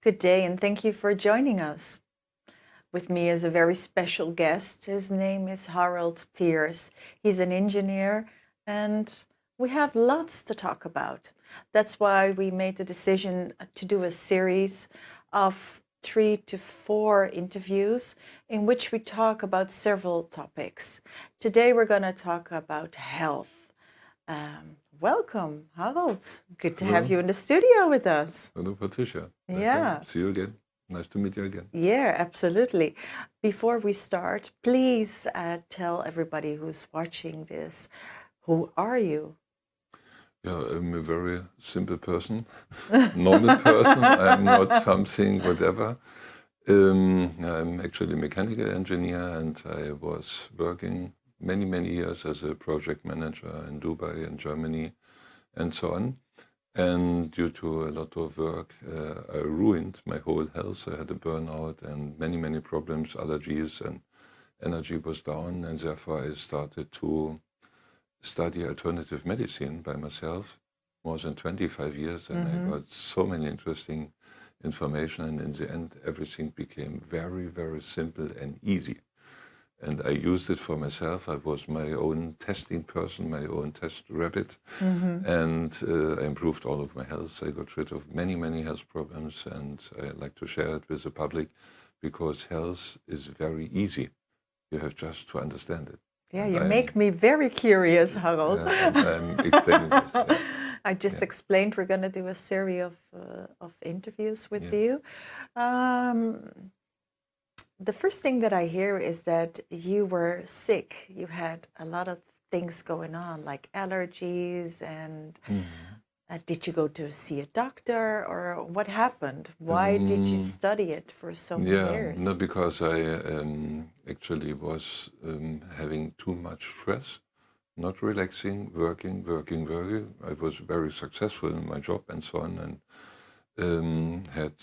Good day, and thank you for joining us. With me is a very special guest. His name is Harald Thiers. He's an engineer, and we have lots to talk about. That's why we made the decision to do a series of 3 to 4 interviews in which we talk about several topics. Today we're going to talk about health. Welcome, Harald. Good to have you in the studio with us. Hello, Patricia. Yeah. Welcome. See you again. Nice to meet you again. Yeah, absolutely. Before we start, please tell everybody who's watching this, who are you? Yeah, I'm a very simple person, normal person. I'm not something, whatever. I'm actually a mechanical engineer, and I was working many years as a project manager in Dubai and Germany and so on. And due to a lot of work, I ruined my whole health. I had a burnout and many problems, allergies, and energy was down. And therefore I started to study alternative medicine by myself, more than 25 years. And I got so many interesting information. And in the end, everything became very simple and easy. And I used it for myself. I was my own testing person, my own test rabbit. And I improved all of my health. I got rid of many health problems, and I like to share it with the public because health is very easy. You have just to understand it. Yeah, you make me very curious, Harald. I'm explaining this. Yeah. I just explained we're going to do a series of interviews with you. The first thing that I hear is that you were sick. You had a lot of things going on, like allergies, and did you go to see a doctor, or what happened? Why did you study it for so many years? No, because I actually was having too much stress, not relaxing, working. I was very successful in my job and so on, and had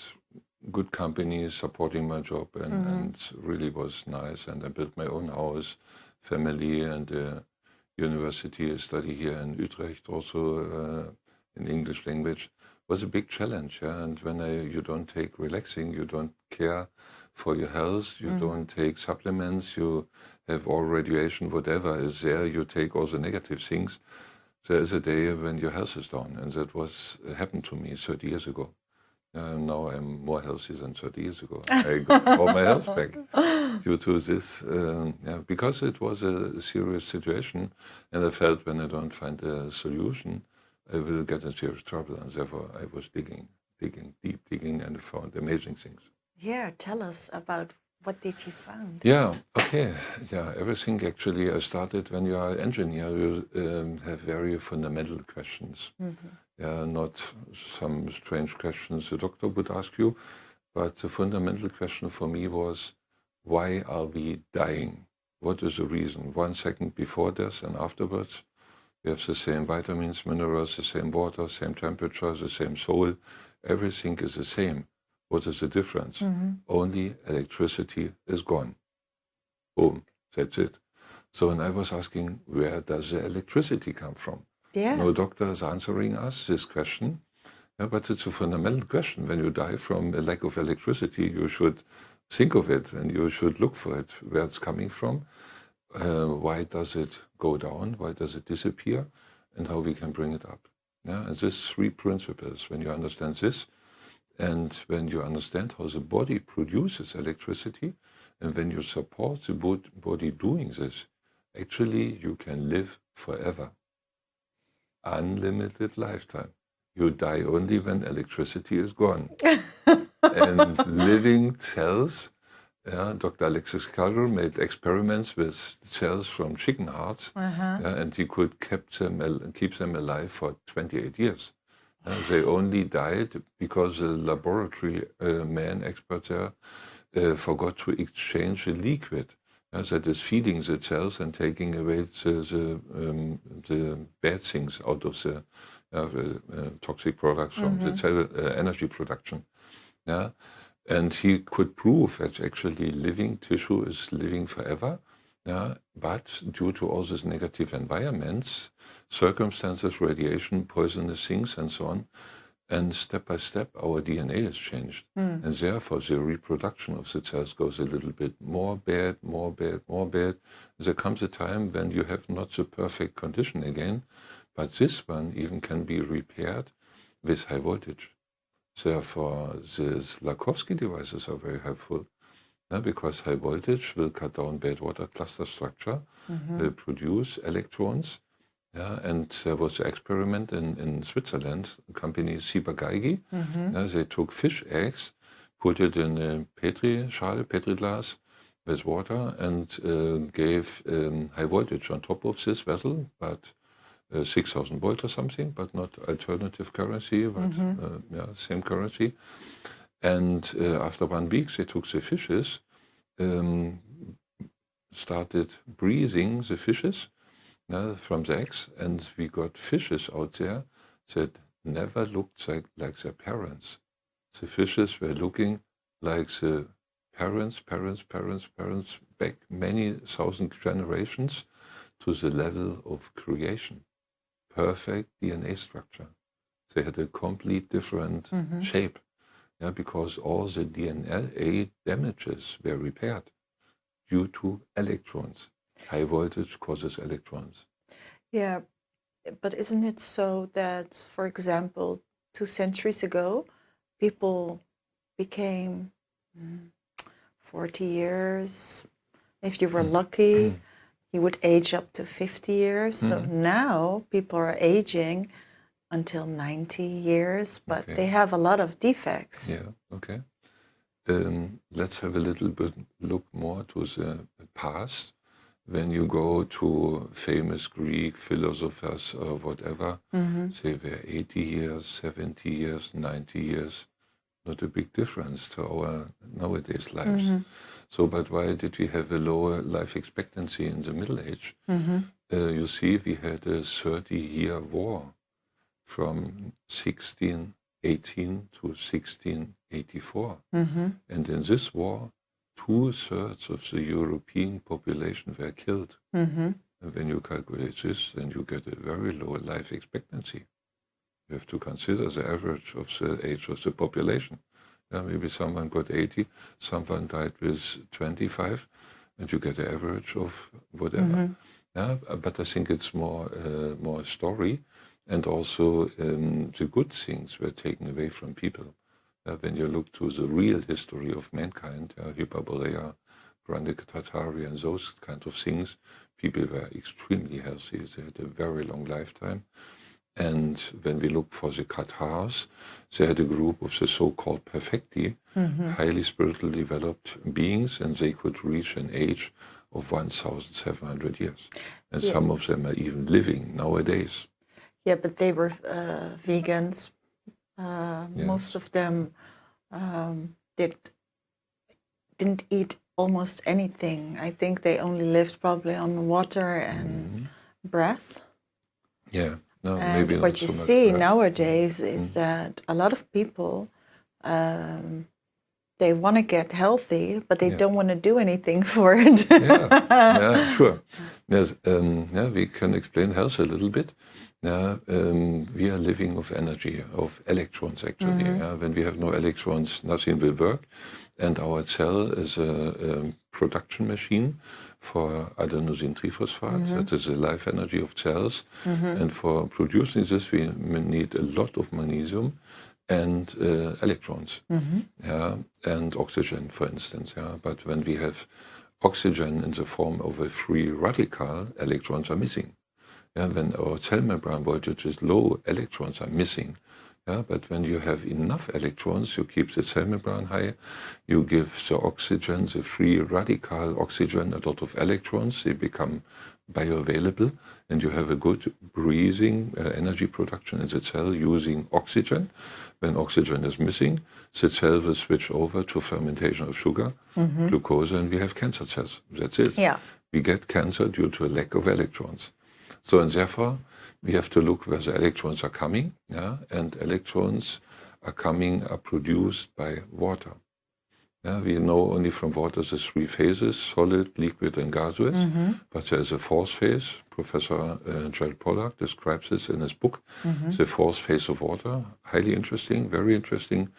good companies supporting my job, and really was nice. And I built my own house, family, and university study here in Utrecht, also in English language, was a big challenge. Yeah? And when you don't take relaxing, you don't care for your health, you don't take supplements, you have all radiation, whatever is there, you take all the negative things. There is a day when your health is down, and that happened to me 30 years ago. Now I'm more healthy than 30 years ago. I got all my health back due to this, because it was a serious situation, and I felt when I don't find a solution, I will get in serious trouble, and therefore I was digging, and found amazing things. Yeah, tell us about what did you find? Yeah, okay. Yeah, everything actually, I started when you are an engineer, you have very fundamental questions. Yeah, not some strange questions the doctor would ask you, but the fundamental question for me was, why are we dying? What is the reason? 1 second before death and afterwards, we have the same vitamins, minerals, the same water, same temperature, the same soul. Everything is the same. What is the difference? Only electricity is gone. Boom, that's it. So when I was asking, where does the electricity come from? Yeah. No doctor is answering us this question, but it's a fundamental question. When you die from a lack of electricity, you should think of it, and you should look for it, where it's coming from, why does it go down, why does it disappear, and how we can bring it up. Yeah? And these 3 principles, when you understand this, and when you understand how the body produces electricity, and when you support the body doing this, actually you can live forever. Unlimited lifetime. You die only when electricity is gone. And living cells, Dr. Alexis Carrel made experiments with cells from chicken hearts, and he could keep them alive for 28 years. They only died because the laboratory experts there forgot to exchange the liquid. That is feeding the cells and taking away the bad things out of the toxic products from the cell energy production. Yeah? And he could prove that actually living tissue is living forever. Yeah? But due to all these negative environments, circumstances, radiation, poisonous things, and so on, and step by step our DNA is changed. And therefore the reproduction of the cells goes a little bit more bad, more bad, more bad. There comes a time when you have not the perfect condition again, but this one even can be repaired with high voltage. Therefore, these Lakowski devices are very helpful, because high voltage will cut down bad water cluster structure, will produce electrons. And there was an experiment in Switzerland, a company Ciba-Geigy. They took fish eggs, put it in a Petri glass with water, and gave high voltage on top of this vessel, but 6,000 volt or something, but not alternative currency, but same currency. And after 1 week, they took the fishes, started breathing the fishes from the eggs, and we got fishes out there that never looked like their parents. The fishes were looking like the parents back many thousand generations to the level of creation. Perfect DNA structure. They had a complete different shape, because all the DNA damages were repaired due to electrons. High voltage causes electrons. Yeah, but isn't it so that, for example, 2 centuries ago, people became 40 years. If you were lucky, you would age up to 50 years. So now people are aging until 90 years, but they have a lot of defects. Yeah, okay. Let's have a little bit look more to the past. When you go to famous Greek philosophers or whatever, they were 80 years, 70 years, 90 years. Not a big difference to our nowadays lives. So, but why did we have a lower life expectancy in the Middle Age? You see, we had a 30-year war from 1618 to 1684. And in this war, 2/3 of the European population were killed. And when you calculate this, then you get a very low life expectancy. You have to consider the average of the age of the population. Maybe someone got 80, someone died with 25, and you get an average of whatever. But I think it's more a story, and also the good things were taken away from people. When you look to the real history of mankind, Hyperborea, Grande Tartaria, and those kind of things, people were extremely healthy. They had a very long lifetime. And when we look for the Cathars, they had a group of the so-called perfecti, highly spiritually developed beings, and they could reach an age of 1,700 years. And some of them are even living nowadays. Yeah, but they were vegans. Most of them didn't eat almost anything. I think they only lived probably on water and breath. Yeah. No, and maybe what not you so much see breath. nowadays is that a lot of people, they want to get healthy, but they don't want to do anything for it. Sure. Yes, we can explain health a little bit. We are living of energy, of electrons actually. When we have no electrons, nothing will work. And our cell is a production machine for adenosine triphosphate. That is the life energy of cells. And for producing this, we need a lot of magnesium and electrons, and oxygen, for instance. But when we have oxygen in the form of a free radical, electrons are missing. When our cell membrane voltage is low, electrons are missing. But when you have enough electrons, you keep the cell membrane high, you give the oxygen, the free radical oxygen, a lot of electrons, they become bioavailable, and you have a good breathing energy production in the cell using oxygen. When oxygen is missing, the cell will switch over to fermentation of sugar, glucose, and we have cancer cells. That's it. We get cancer due to a lack of electrons. So, and therefore, we have to look where the electrons are coming, and electrons are produced by water. Yeah, we know only from water the three phases, solid, liquid, and gaseous. But there's a fourth phase. Professor Jared Pollack describes this in his book, the fourth phase of water. Highly interesting, very interesting.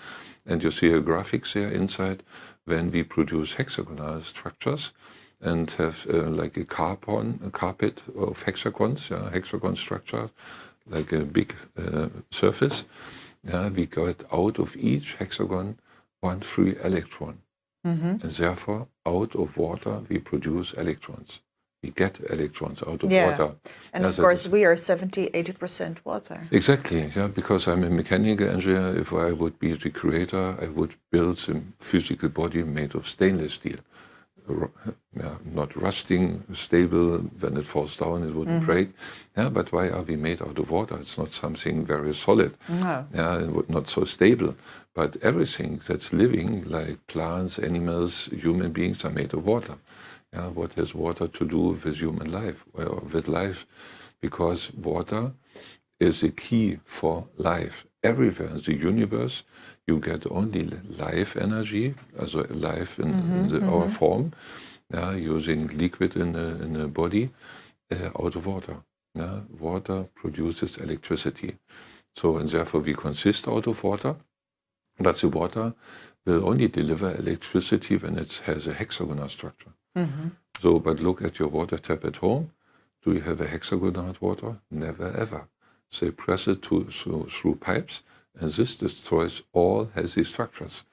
And you see a graphics there inside when we produce hexagonal structures and have like a carpet of hexagons, hexagon structure, like a big surface. We get out of each hexagon one free electron. And therefore, out of water, we produce electrons. We get electrons out of water. And of course, we are 70-80% water. Exactly, yeah, because I'm a mechanical engineer. If I would be the creator, I would build a physical body made of stainless steel. Not rusting, stable. When it falls down, it wouldn't break. Yeah, but why are we made out of water? It's not something very solid. No. Yeah, not so stable. But everything that's living, like plants, animals, human beings, are made of water. Yeah, what has water to do with human life, or with life? Because water is the key for life. Everywhere in the universe, you get only life energy, also life in our form, using liquid in the body, out of water. Water produces electricity. So, and therefore we consist out of water, but the water will only deliver electricity when it has a hexagonal structure. So, but look at your water tap at home. Do you have a hexagonal water? Never ever. They press it through pipes, and this destroys all healthy structures.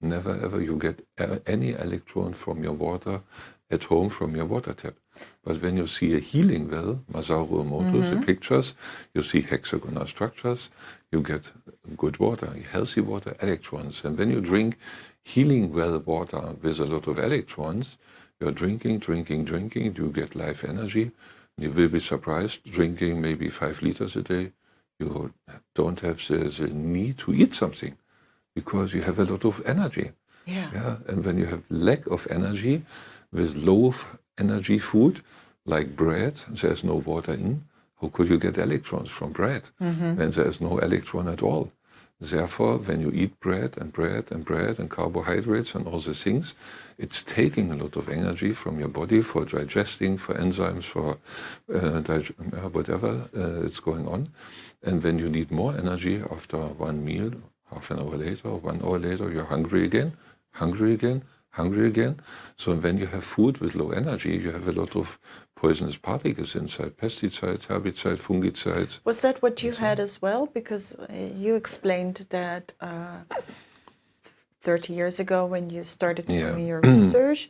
Never ever you get any electron from your water at home from your water tap. But when you see a healing well, Masaru Emoto's the pictures, you see hexagonal structures, you get good water, healthy water, electrons. And when you drink healing well water with a lot of electrons, you're drinking, you get life energy. You will be surprised, drinking maybe 5 liters a day, you don't have the need to eat something because you have a lot of energy. Yeah. And when you have lack of energy with low energy food, like bread, there's no water in, how could you get electrons from bread when there's no electron at all? Therefore, when you eat bread and carbohydrates and all the things, it's taking a lot of energy from your body for digesting, for enzymes, for whatever it's going on. And when you need more energy after one meal, half an hour later, 1 hour later, you're hungry again. So when you have food with low energy, you have a lot of poisonous particles inside, pesticides, herbicides, fungicides. Was that what you had as well? Because you explained that 30 years ago when you started doing your research,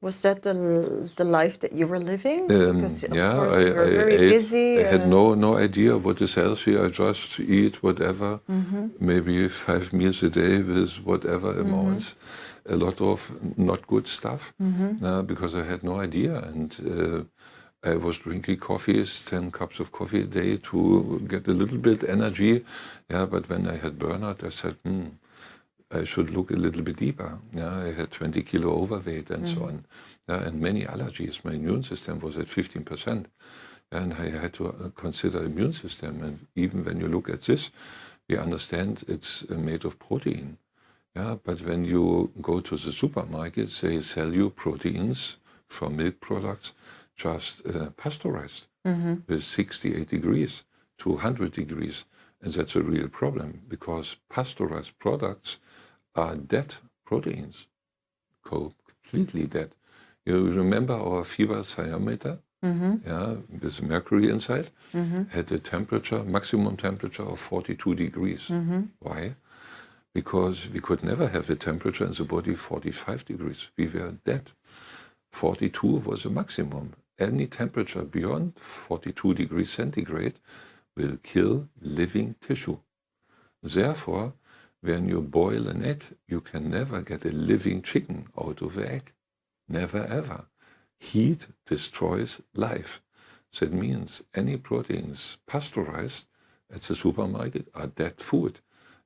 was that the life that you were living? Because of course you were very busy. I had no idea what is healthy. I just eat whatever, maybe 5 meals a day with whatever amounts. A lot of not good stuff because I had no idea. And I was drinking 10 cups of coffee a day to get a little bit energy. Yeah, but when I had burnout, I said, I should look a little bit deeper. Yeah, I had 20 kilo overweight and so on. Yeah, and many allergies. My immune system was at 15%. And I had to consider immune system. And even when you look at this, we understand it's made of protein. Yeah, but when you go to the supermarket, they sell you proteins from milk products just pasteurized with 68 degrees to 100 degrees. And that's a real problem because pasteurized products are dead proteins, completely dead. You remember our fever thermometer? With mercury inside, had a temperature, maximum temperature of 42 degrees. Why? Because we could never have a temperature in the body 45 degrees. We were dead. 42 was the maximum. Any temperature beyond 42 degrees centigrade will kill living tissue. Therefore, when you boil an egg, you can never get a living chicken out of the egg. Never ever. Heat destroys life. That means any proteins pasteurized at the supermarket are dead food.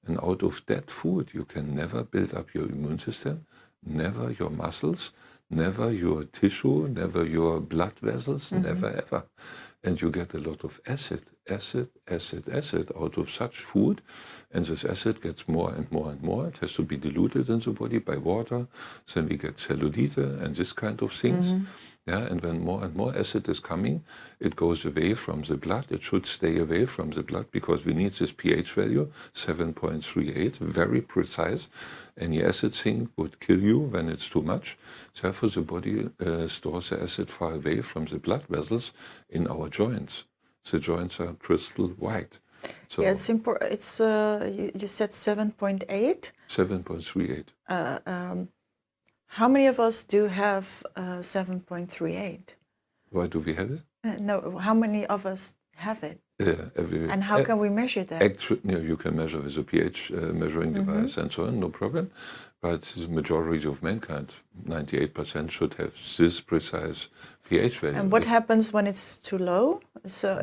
And out of that food, you can never build up your immune system, never your muscles, never your tissue, never your blood vessels, never ever. And you get a lot of acid out of such food. And this acid gets more and more and more. It has to be diluted in the body by water. Then we get cellulite and this kind of things. Yeah, and when more and more acid is coming, it goes away from the blood. It should stay away from the blood because we need this pH value, 7.38, very precise. Any acid thing would kill you when it's too much. Therefore, the body stores the acid far away from the blood vessels in our joints. The joints are crystal white. So Yeah, it's you said 7.8? 7.38. How many of us do have 7.38? Why do we have it? No, how many of us have it? And how can we measure that? Actually, you can measure with a pH measuring device and so on, no problem. But the majority of mankind, 98%, should have this precise pH value. And what happens when it's too low? So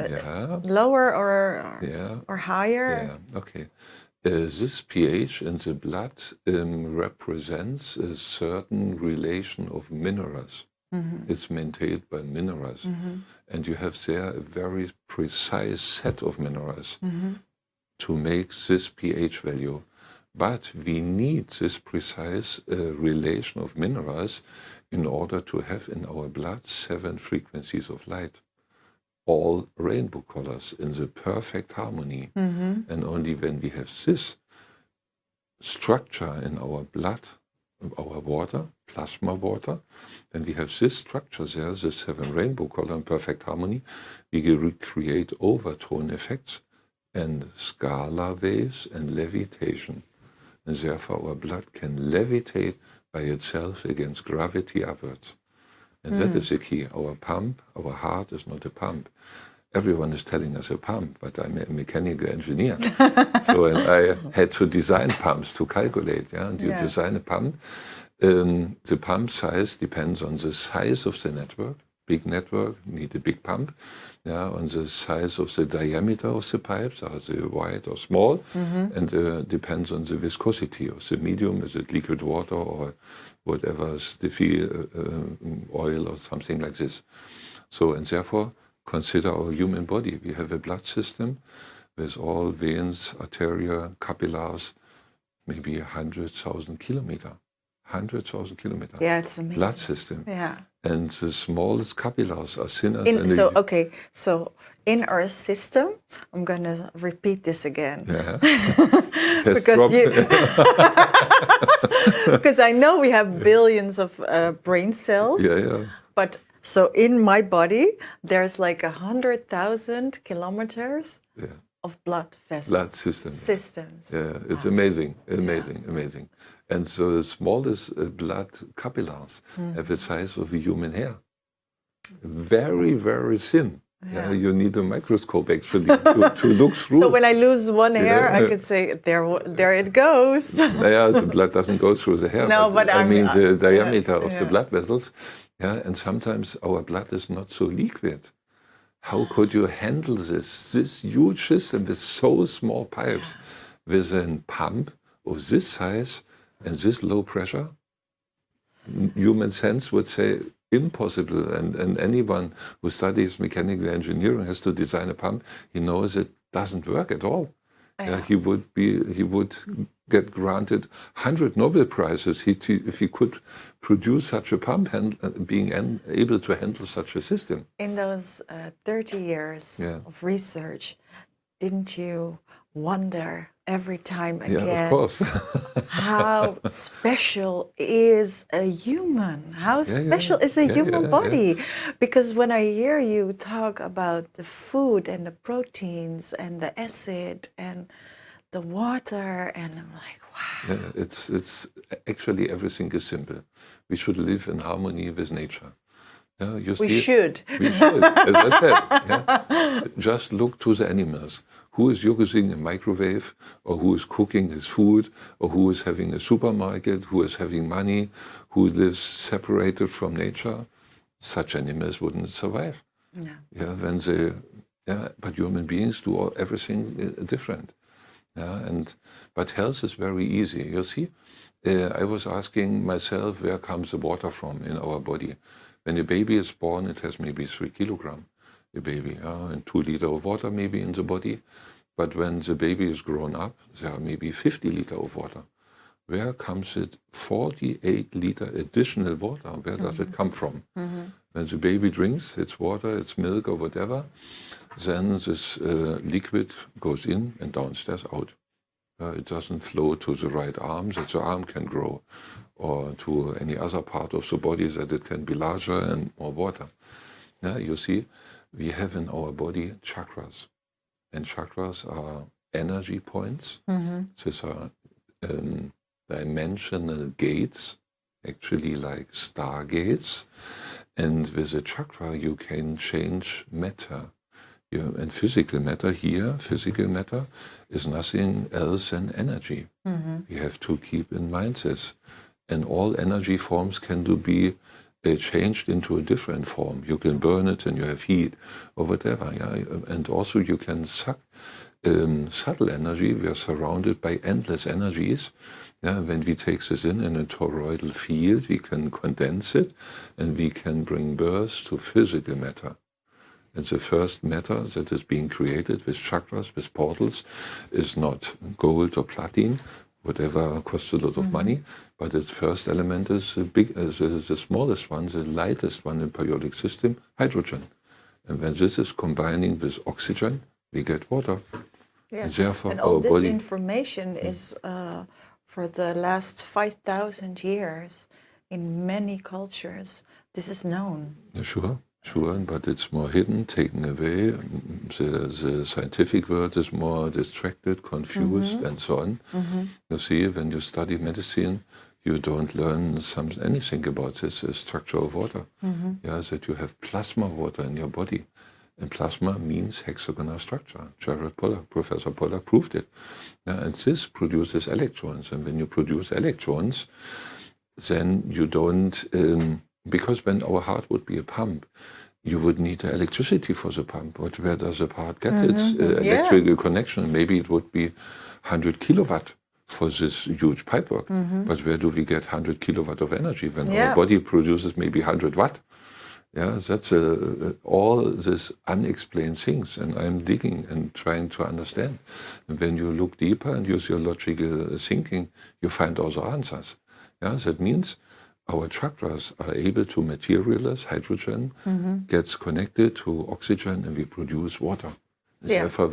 lower or higher? Yeah, okay. This pH in the blood represents a certain relation of minerals. It's maintained by minerals. And you have there a very precise set of minerals to make this pH value. But we need this precise relation of minerals in order to have in our blood 7 frequencies of light. All rainbow colors in the perfect harmony. And only when we have this structure in our blood, our water, plasma water, when we have this structure there, the 7 rainbow color in perfect harmony, we can create overtone effects and scalar waves and levitation. And therefore our blood can levitate by itself against gravity upwards. And that is the key. Our pump, our heart is not a pump. Everyone is telling us a pump, but I'm a mechanical engineer. So I had to design pumps to calculate. Yeah? And you design a pump. The pump size depends on the size of the network. Big network, need a big pump. Yeah, on the size of the diameter of the pipes, are they wide or small? And depends on the viscosity of the medium. Is it liquid water or whatever, stiffy oil or something like this? So, and therefore, consider our human body. We have a blood system with all veins, arteria, capillaries, maybe 100,000 kilometers. 100,000 kilometers. Yeah, it's amazing. Blood system. Yeah. And the smallest capillaries are thinner So in our system, I'm going to repeat this again. Yeah. Because I know we have billions of brain cells. Yeah. But so in my body, there's like 100,000 kilometers of blood vessels. Blood systems. Yeah, it's amazing. And so the smallest blood capillaries have the size of a human hair. Very, very thin. Yeah, you need a microscope actually to look through. So when I lose one hair, I could say, there it goes. Yeah, the blood doesn't go through the hair. No, but I mean the diameter of the blood vessels. Yeah, and sometimes our blood is not so liquid. How could you handle this huge system with so small pipes, with a pump of this size and this low pressure? Human sense would say impossible, and anyone who studies mechanical engineering has to design a pump. He knows it doesn't work at all. He would get granted 100 Nobel Prizes if he could produce such a pump and being able to handle such a system. In those 30 years of research, didn't you wonder every time again? Yeah, of course. How special is a human? How special is a human body? Because when I hear you talk about the food and the proteins and the acid and the water, and I'm like, wow. Yeah, it's actually everything is simple. We should live in harmony with nature. Yeah, We should, as I said. Yeah. Just look to the animals. Who is using a microwave, or who is cooking his food, or who is having a supermarket, who is having money, who lives separated from nature? Such animals wouldn't survive. No. Yeah, but human beings do everything different. Yeah, but health is very easy. You see, I was asking myself, where comes the water from in our body? When a baby is born, it has maybe 3 kilograms, a baby, and 2 liters of water maybe in the body. But when the baby is grown up, there are maybe 50 liters of water. Where comes it 48 liter additional water? Where does it come from? When the baby drinks its water, its milk or whatever, then this liquid goes in and downstairs out. It doesn't flow to the right arm, that the arm can grow, or to any other part of the body that it can be larger and more water. You see, we have in our body chakras. And chakras are energy points. These are dimensional gates, actually like stargates. And with a chakra, you can change matter. And physical matter here, physical matter is nothing else than energy. We have to keep in mind this. And all energy forms can be changed into a different form. You can burn it and you have heat or whatever. Yeah? And also you can suck subtle energy. We are surrounded by endless energies. Yeah? When we take this in a toroidal field, we can condense it and we can bring birth to physical matter. And the first matter that is being created with chakras, with portals, is not gold or platinum, whatever costs a lot of money, but its first element is the smallest one, the lightest one in the periodic system, hydrogen. And when this is combining with oxygen, we get water. Yeah. And therefore and all our this body information is for the last 5,000 years in many cultures. This is known. Sure, but it's more hidden, taken away. The scientific world is more distracted, confused, and so on. You see, when you study medicine, you don't learn anything about this structure of water. Yeah, that you have plasma water in your body. And plasma means hexagonal structure. Professor Pollack proved it. Yeah, and this produces electrons. And when you produce electrons, then you don't... because when our heart would be a pump, you would need the electricity for the pump. But where does the heart get its electrical connection? Maybe it would be 100 kilowatt for this huge pipework. But where do we get 100 kilowatt of energy when our body produces maybe 100 watt? Yeah, that's all these unexplained things. And I'm digging and trying to understand. And when you look deeper and use your logical thinking, you find all the answers. Yeah, that means our chakras are able to materialize hydrogen, gets connected to oxygen, and we produce water. Therefore,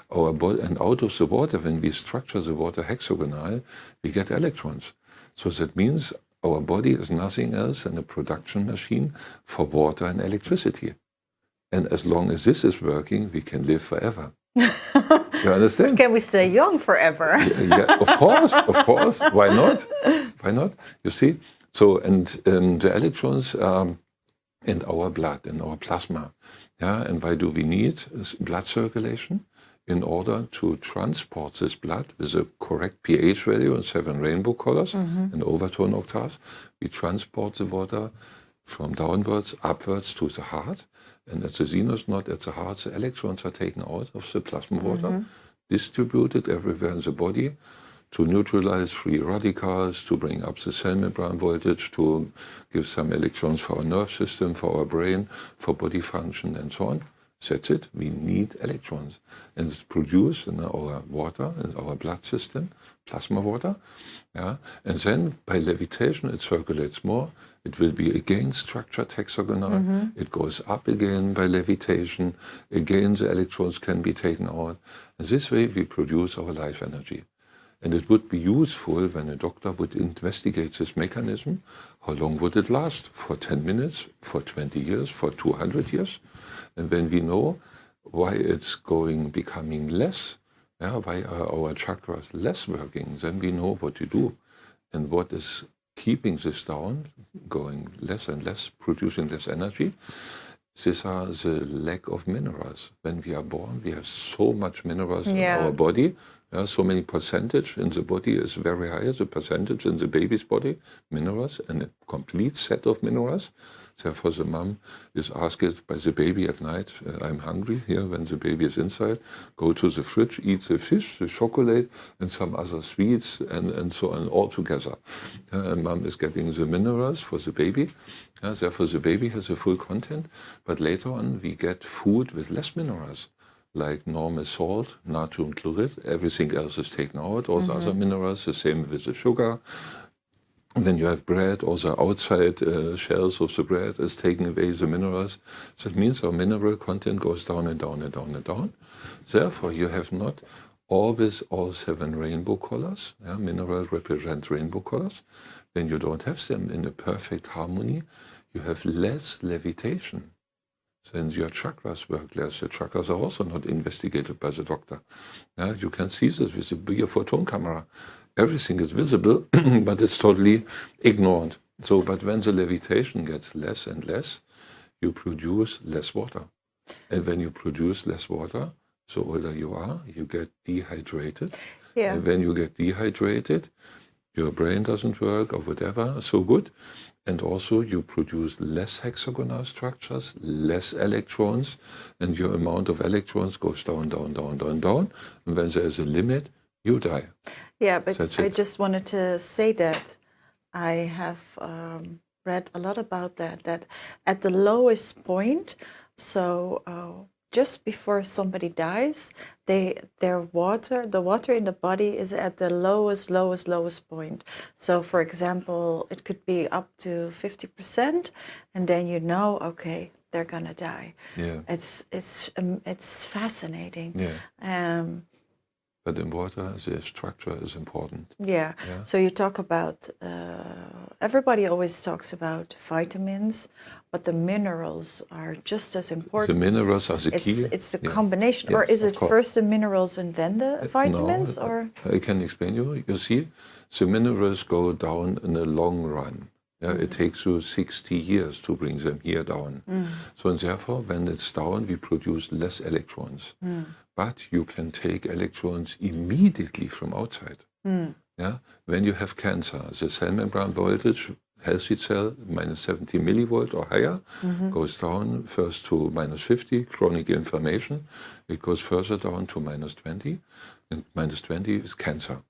our body, and out of the water, when we structure the water hexagonal, we get electrons. So that means our body is nothing else than a production machine for water and electricity. And as long as this is working, we can live forever. You understand? Can we stay young forever? Yeah, of course. Why not? You see? So, and the electrons are in our blood, in our plasma. Yeah, and why do we need blood circulation? In order to transport this blood with a correct pH value and 7 rainbow colors and overtone octaves, we transport the water from downwards, upwards to the heart. And at the sinus node at the heart, the electrons are taken out of the plasma water, distributed everywhere in the body, to neutralize free radicals, to bring up the cell membrane voltage, to give some electrons for our nerve system, for our brain, for body function, and so on. That's it. We need electrons. And it's produced in our water, in our blood system, plasma water. Yeah? And then by levitation, it circulates more. It will be again structured hexagonal. It goes up again by levitation. Again, the electrons can be taken out. And this way, we produce our life energy. And it would be useful when a doctor would investigate this mechanism. How long would it last? For 10 minutes? For 20 years? For 200 years? And when we know why it's becoming less, why are our chakras less working, then we know what to do. And what is keeping this down, going less and less, producing less energy, these are the lack of minerals. When we are born, we have so much minerals in our body. Yeah, so many percentage in the body is very high, the percentage in the baby's body, minerals, and a complete set of minerals. Therefore, the mom is asked by the baby at night, I'm hungry, here when the baby is inside, go to the fridge, eat the fish, the chocolate, and some other sweets, and so on, all together. And mom is getting the minerals for the baby. Therefore, the baby has a full content, but later on we get food with less minerals, like normal salt, natrium chloride, everything else is taken out, all the other minerals, the same with the sugar. And then you have bread, all the outside shells of the bread is taking away the minerals. So that means our mineral content goes down and down and down and down. Therefore, you have not always all 7 rainbow colors. Yeah? Minerals represent rainbow colors. When you don't have them in a perfect harmony, you have less levitation. Then your chakras work less. The chakras are also not investigated by the doctor. You can see this with a bigger photon camera. Everything is visible, but it's totally ignored. So, but when the levitation gets less and less, you produce less water. And when you produce less water, the older you are, you get dehydrated. Yeah. And when you get dehydrated, your brain doesn't work or whatever so good. And also you produce less hexagonal structures, less electrons, and your amount of electrons goes down, down, down, down, down. And when there is a limit, you die. Yeah, but That's I it. just wanted to say that I have read a lot about that at the lowest point, so just before somebody dies, the water in the body is at the lowest point. So for example, it could be up to 50%, and then you know, okay, they're gonna die. Yeah. It's fascinating. Yeah. But in water, the structure is important. Yeah. So you talk about, everybody always talks about vitamins, but the minerals are just as important. The minerals are the key. It's the combination, or is it first the minerals and then the vitamins? No, or I can explain you. You see, the minerals go down in the long run. Yeah, it takes you 60 years to bring them here down. So and therefore, when it's down, we produce less electrons. But you can take electrons immediately from outside. Yeah? When you have cancer, the cell membrane voltage, healthy cell, minus 70 millivolt or higher, goes down first to minus 50, chronic inflammation. It goes further down to minus 20, and minus 20 is cancer.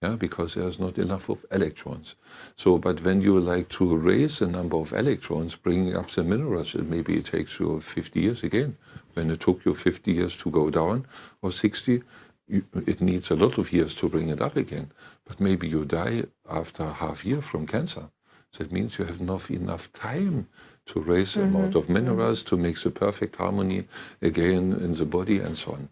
Yeah, because there's not enough of electrons. So, but when you like to raise the number of electrons, bringing up the minerals, maybe it takes you 50 years again. When it took you 50 years to go down, or 60, it needs a lot of years to bring it up again. But maybe you die after half year from cancer. That means you have not enough time to raise the amount of minerals to make the perfect harmony again in the body and so on.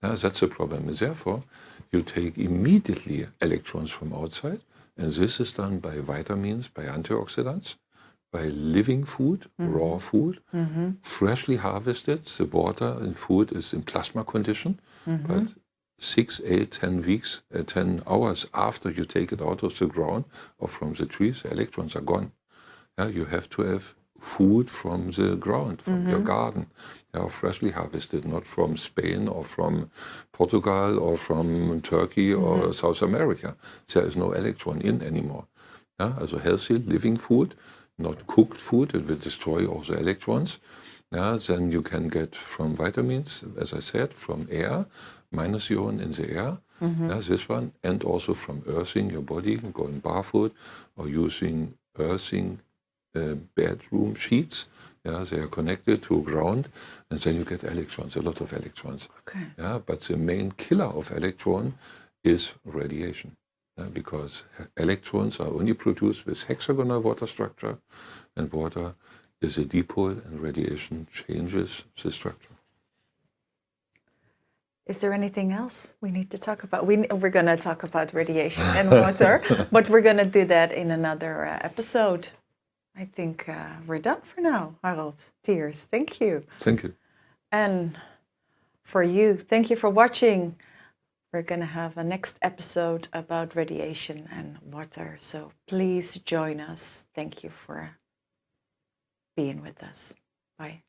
That's the problem. And therefore, you take immediately electrons from outside, and this is done by vitamins, by antioxidants, by living food, raw food, freshly harvested. The water in food is in plasma condition, but 6, 8, 10 weeks, 10 hours after you take it out of the ground or from the trees, the electrons are gone. You have to have food from the ground, from your garden, freshly harvested, not from Spain or from Portugal or from Turkey or South America. There is no electron in anymore. Also healthy, living food, not cooked food, it will destroy all the electrons. Then you can get from vitamins, as I said, from air, minus ion in the air, this one, and also from earthing your body, going barefoot or using earthing bedroom sheets. They are connected to ground, and then you get electrons, a lot of electrons. Okay. But the main killer of electron is radiation, because electrons are only produced with hexagonal water structure, and water is a dipole, and radiation changes the structure. Is there anything else we need to talk about? We're going to talk about radiation and water, but we're going to do that in another episode. I think we're done for now, Harald Thiers. Thank you. Thank you. And for you, thank you for watching. We're going to have a next episode about radiation and water. So please join us. Thank you for being with us. Bye.